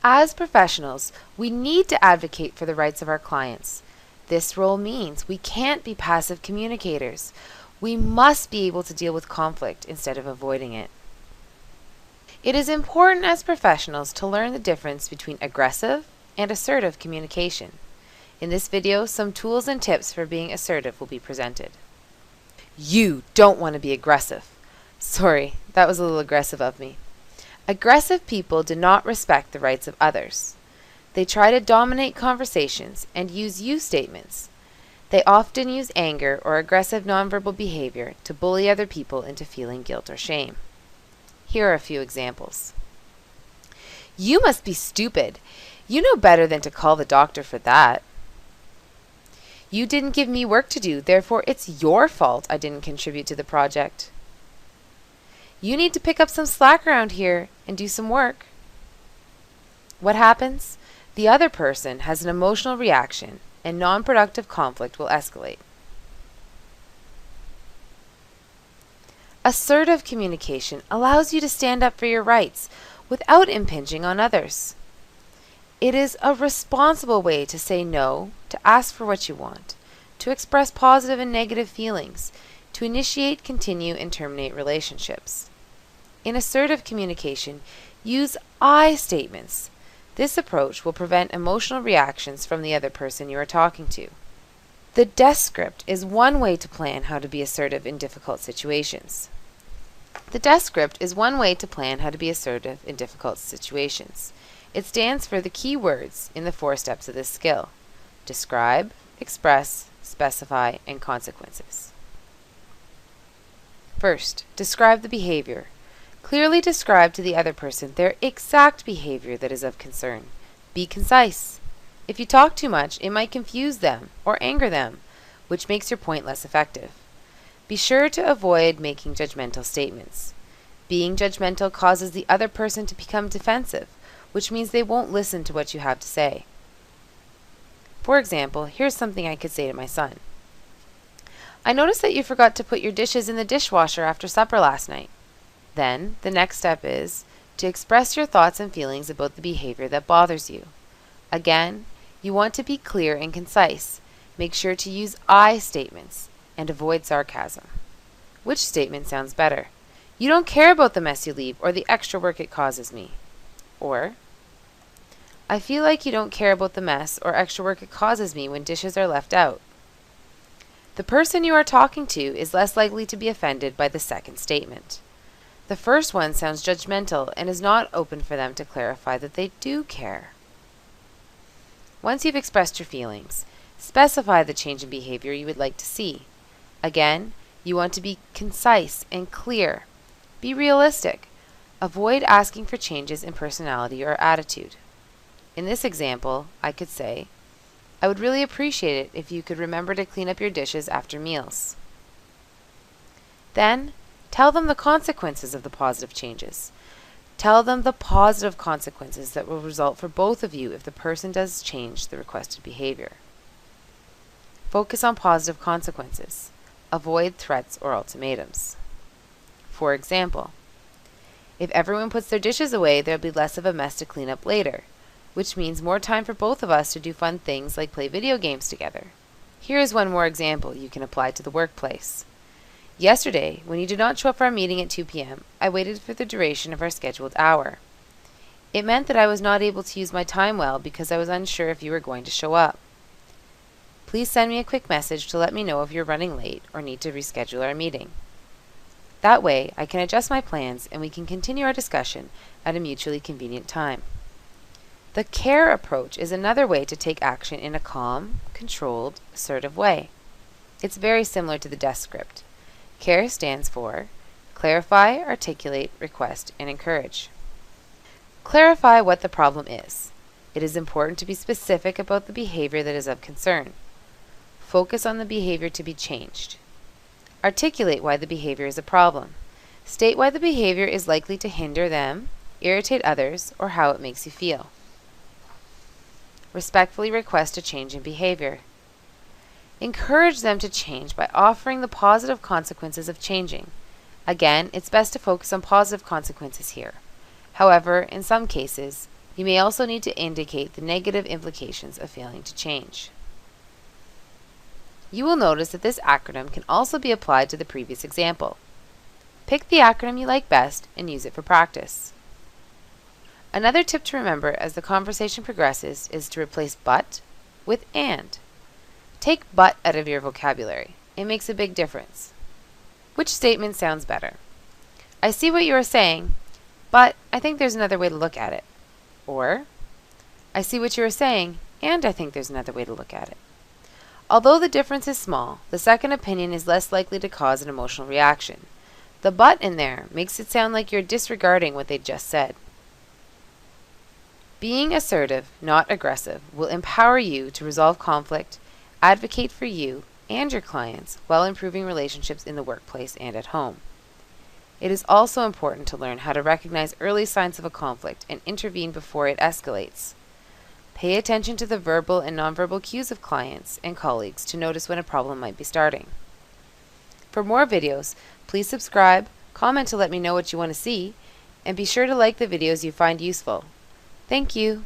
As professionals, we need to advocate for the rights of our clients. This role means we can't be passive communicators. We must be able to deal with conflict instead of avoiding it. It is important as professionals to learn the difference between aggressive and assertive communication. In this video, some tools and tips for being assertive will be presented. You don't want to be aggressive. Sorry, that was a little aggressive of me. Aggressive people do not respect the rights of others. They try to dominate conversations and use you statements. They often use anger or aggressive nonverbal behavior to bully other people into feeling guilt or shame. Here are a few examples. You must be stupid. You know better than to call the doctor for that. You didn't give me work to do, therefore it's your fault I didn't contribute to the project. You need to pick up some slack around here and do some work. What happens? The other person has an emotional reaction and non-productive conflict will escalate. Assertive communication allows you to stand up for your rights without impinging on others. It is a responsible way to say no, to ask for what you want, to express positive and negative feelings, to initiate, continue, and terminate relationships. In assertive communication, use I statements. This approach will prevent emotional reactions from the other person you are talking to. The desk script is one way to plan how to be assertive in difficult situations. The desk script is one way to plan how to be assertive in difficult situations. It stands for the key words in the 4 steps of this skill: describe, express, specify, and consequences. First, describe the behavior. Clearly describe to the other person their exact behavior that is of concern. Be concise. If you talk too much, it might confuse them or anger them, which makes your point less effective. Be sure to avoid making judgmental statements. Being judgmental causes the other person to become defensive, which means they won't listen to what you have to say. For example, here's something I could say to my son. I noticed that you forgot to put your dishes in the dishwasher after supper last night. Then, the next step is to express your thoughts and feelings about the behavior that bothers you. Again, you want to be clear and concise. Make sure to use I statements and avoid sarcasm. Which statement sounds better? You don't care about the mess you leave or the extra work it causes me. Or, I feel like you don't care about the mess or extra work it causes me when dishes are left out. The person you are talking to is less likely to be offended by the second statement. The first one sounds judgmental and is not open for them to clarify that they do care. Once you've expressed your feelings, specify the change in behavior you would like to see. Again, you want to be concise and clear. Be realistic. Avoid asking for changes in personality or attitude. In this example, I could say, I would really appreciate it if you could remember to clean up your dishes after meals. Then, tell them the consequences of the positive changes. Tell them the positive consequences that will result for both of you if the person does change the requested behavior. Focus on positive consequences. Avoid threats or ultimatums. For example, if everyone puts their dishes away, there'll be less of a mess to clean up later, which means more time for both of us to do fun things like play video games together. Here is one more example you can apply to the workplace. Yesterday, when you did not show up for our meeting at 2 p.m., I waited for the duration of our scheduled hour. It meant that I was not able to use my time well because I was unsure if you were going to show up. Please send me a quick message to let me know if you're running late or need to reschedule our meeting. That way, I can adjust my plans and we can continue our discussion at a mutually convenient time. The CARE approach is another way to take action in a calm, controlled, assertive way. It's very similar to the desk script. CARE stands for Clarify, Articulate, Request, and Encourage. Clarify what the problem is. It is important to be specific about the behavior that is of concern. Focus on the behavior to be changed. Articulate why the behavior is a problem. State why the behavior is likely to hinder them, irritate others, or how it makes you feel. Respectfully request a change in behavior. Encourage them to change by offering the positive consequences of changing. Again, it's best to focus on positive consequences here. However, in some cases, You may also need to indicate the negative implications of failing to change. You will notice that this acronym can also be applied to the previous example. Pick the acronym you like best and use it for practice. Another tip to remember as the conversation progresses is to replace but with and. Take but out of your vocabulary. It makes a big difference. Which statement sounds better? I see what you are saying, but I think there's another way to look at it. Or, I see what you are saying, and I think there's another way to look at it. Although the difference is small, the second opinion is less likely to cause an emotional reaction. The but in there makes it sound like you're disregarding what they just said. Being assertive, not aggressive, will empower you to resolve conflict, advocate for you and your clients while improving relationships in the workplace and at home. It is also important to learn how to recognize early signs of a conflict and intervene before it escalates. Pay attention to the verbal and nonverbal cues of clients and colleagues to notice when a problem might be starting. For more videos, please subscribe, comment to let me know what you want to see, and be sure to like the videos you find useful. Thank you.